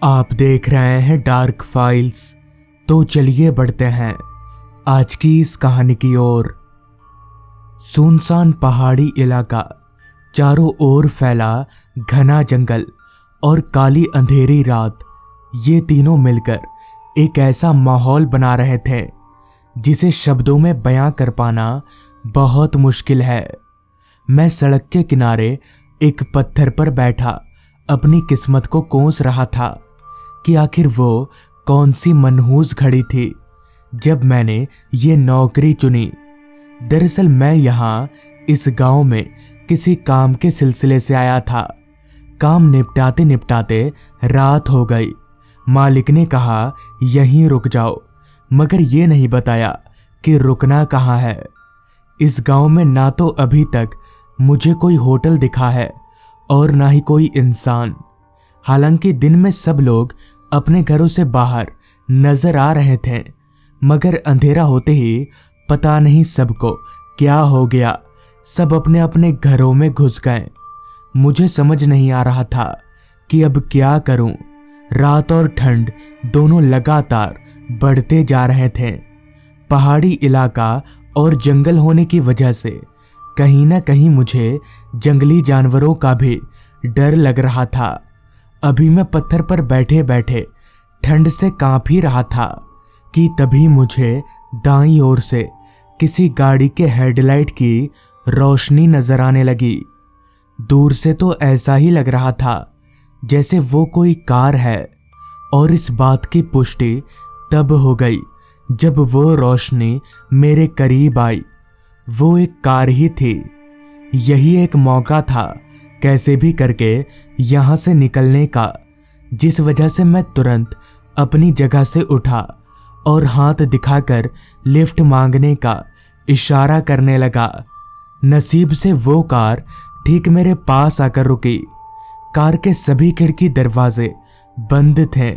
आप देख रहे हैं डार्क फाइल्स। तो चलिए बढ़ते हैं आज की इस कहानी की ओर। सुनसान पहाड़ी इलाका, चारों ओर फैला घना जंगल और काली अंधेरी रात, ये तीनों मिलकर एक ऐसा माहौल बना रहे थे जिसे शब्दों में बयां कर पाना बहुत मुश्किल है। मैं सड़क के किनारे एक पत्थर पर बैठा अपनी किस्मत को कोस रहा था कि आखिर वो कौन सी मनहूस घड़ी थी जब मैंने ये नौकरी चुनी। दरअसल मैं यहाँ इस गांव में किसी काम के सिलसिले से आया था। काम निपटाते निपटाते रात हो गई। मालिक ने कहा यहीं रुक जाओ, मगर ये नहीं बताया कि रुकना कहाँ है। इस गांव में ना तो अभी तक मुझे कोई होटल दिखा है और ना ही कोई इंसान। हालांकि दिन में सब लोग अपने घरों से बाहर नजर आ रहे थे, मगर अंधेरा होते ही पता नहीं सबको क्या हो गया, सब अपने अपने घरों में घुस गए। मुझे समझ नहीं आ रहा था कि अब क्या करूं। रात और ठंड दोनों लगातार बढ़ते जा रहे थे। पहाड़ी इलाका और जंगल होने की वजह से कहीं ना कहीं मुझे जंगली जानवरों का भी डर लग रहा था। अभी मैं पत्थर पर बैठे बैठे ठंड से कांप ही रहा था कि तभी मुझे दाईं ओर से किसी गाड़ी के हेडलाइट की रोशनी नजर आने लगी। दूर से तो ऐसा ही लग रहा था जैसे वो कोई कार है, और इस बात की पुष्टि तब हो गई जब वो रोशनी मेरे करीब आई। वो एक कार ही थी। यही एक मौका था कैसे भी करके यहां से निकलने का, जिस वजह से मैं तुरंत अपनी जगह से उठा और हाथ दिखाकर लिफ्ट मांगने का इशारा करने लगा। नसीब से वो कार ठीक मेरे पास आकर रुकी। कार के सभी खिड़की दरवाजे बंद थे।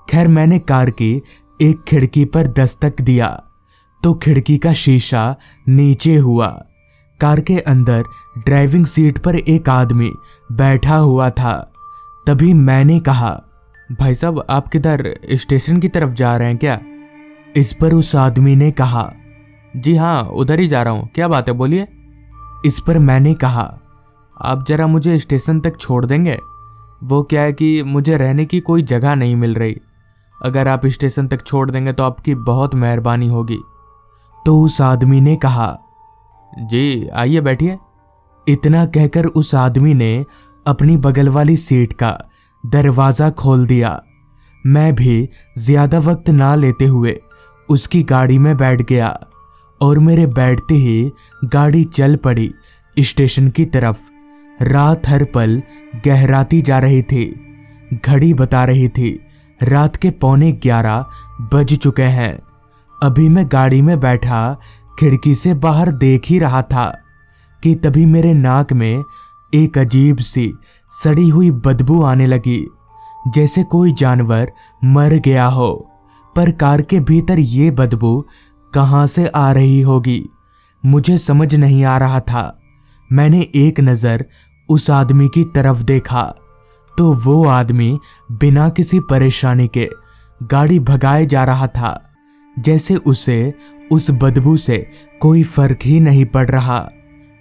खैर मैंने कार की एक खिड़की पर दस्तक दिया तो खिड़की का शीशा नीचे हुआ। कार के अंदर ड्राइविंग सीट पर एक आदमी बैठा हुआ था। तभी मैंने कहा, भाई साहब आप किधर स्टेशन की तरफ जा रहे हैं क्या? इस पर उस आदमी ने कहा, जी हाँ उधर ही जा रहा हूँ, क्या बात है बोलिए। इस पर मैंने कहा, आप जरा मुझे स्टेशन तक छोड़ देंगे? वो क्या है कि मुझे रहने की कोई जगह नहीं मिल रही। अगर आप स्टेशन तक छोड़ देंगे तो आपकी बहुत मेहरबानी होगी। तो उस आदमी ने कहा, जी आइए बैठिए। इतना कहकर उस आदमी ने अपनी बगल वाली सीट का दरवाजा खोल दिया। मैं भी ज्यादा वक्त ना लेते हुए उसकी गाड़ी में बैठ गया और मेरे बैठते ही गाड़ी चल पड़ी स्टेशन की तरफ। रात हर पल गहराती जा रही थी। घड़ी बता रही थी रात के 11:15 बज चुके हैं। अभी मैं गाड़ी में बैठा खिड़की से बाहर देख ही रहा था कि तभी मेरे नाक में एक अजीब सी सड़ी हुई बदबू आने लगी, जैसे कोई जानवर मर गया हो। पर कार के भीतर ये बदबू कहां से आ रही होगी, मुझे समझ नहीं आ रहा था। मैंने एक नजर उस आदमी की तरफ देखा तो वो आदमी बिना किसी परेशानी के गाड़ी भगाए जा रहा था, जैसे उसे उस बदबू से कोई फर्क ही नहीं पड़ रहा।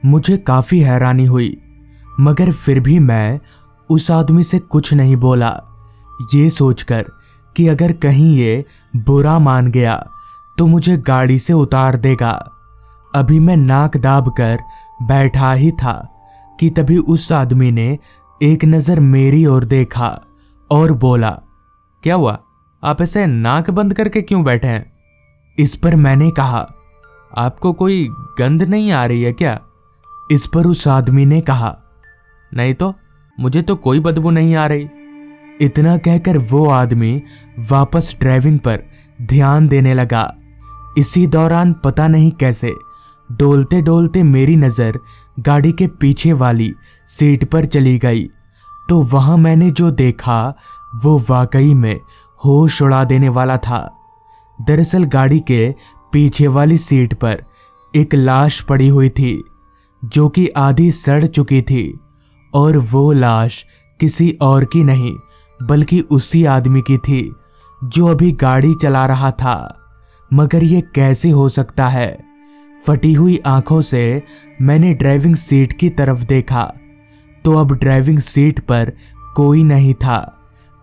मुझे काफी हैरानी हुई, मगर फिर भी मैं उस आदमी से कुछ नहीं बोला, ये सोचकर कि अगर कहीं ये बुरा मान गया तो मुझे गाड़ी से उतार देगा। अभी मैं नाक दाब कर बैठा ही था कि तभी उस आदमी ने एक नजर मेरी ओर देखा और बोला, क्या हुआ, आप ऐसे नाक बंद करके क्यों बैठे हैं? इस पर मैंने कहा, आपको कोई गंध नहीं आ रही है क्या? इस पर उस आदमी ने कहा, नहीं तो मुझे तो कोई बदबू नहीं आ रही। इतना कहकर वो आदमी वापस ड्राइविंग पर ध्यान देने लगा। इसी दौरान पता नहीं कैसे डोलते डोलते मेरी नजर गाड़ी के पीछे वाली सीट पर चली गई। तो वहां मैंने जो देखा वो वाकई में होश उड़ा देने वाला था। दरअसल गाड़ी के पीछे वाली सीट पर एक लाश पड़ी हुई थी जो कि आधी सड़ चुकी थी, और वो लाश किसी और की नहीं बल्कि उसी आदमी की थी जो अभी गाड़ी चला रहा था। मगर ये कैसे हो सकता है? फटी हुई आंखों से मैंने ड्राइविंग सीट की तरफ देखा तो अब ड्राइविंग सीट पर कोई नहीं था।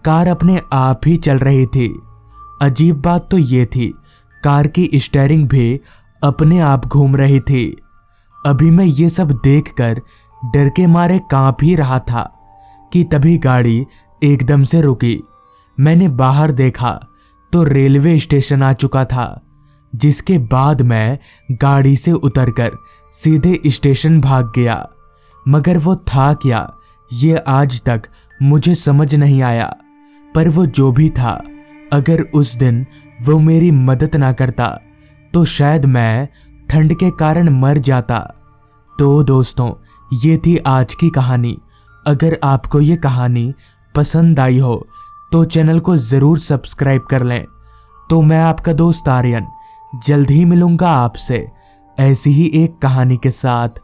कार अपने आप ही चल रही थी। अजीब बात तो ये थी, कार की स्टीयरिंग भी अपने आप घूम रही थी। अभी मैं ये सब देखकर डर के मारे कांप ही रहा था कि तभी गाड़ी एकदम से रुकी। मैंने बाहर देखा तो रेलवे स्टेशन आ चुका था, जिसके बाद मैं गाड़ी से उतरकर सीधे स्टेशन भाग गया। मगर वो था क्या, ये आज तक मुझे समझ नहीं आया। पर वो जो भी था, अगर उस दिन वो मेरी मदद ना करता तो शायद मैं ठंड के कारण मर जाता। तो दोस्तों, ये थी आज की कहानी। अगर आपको ये कहानी पसंद आई हो तो चैनल को ज़रूर सब्सक्राइब कर लें। तो मैं आपका दोस्त आर्यन जल्द ही मिलूंगा आपसे ऐसी ही एक कहानी के साथ।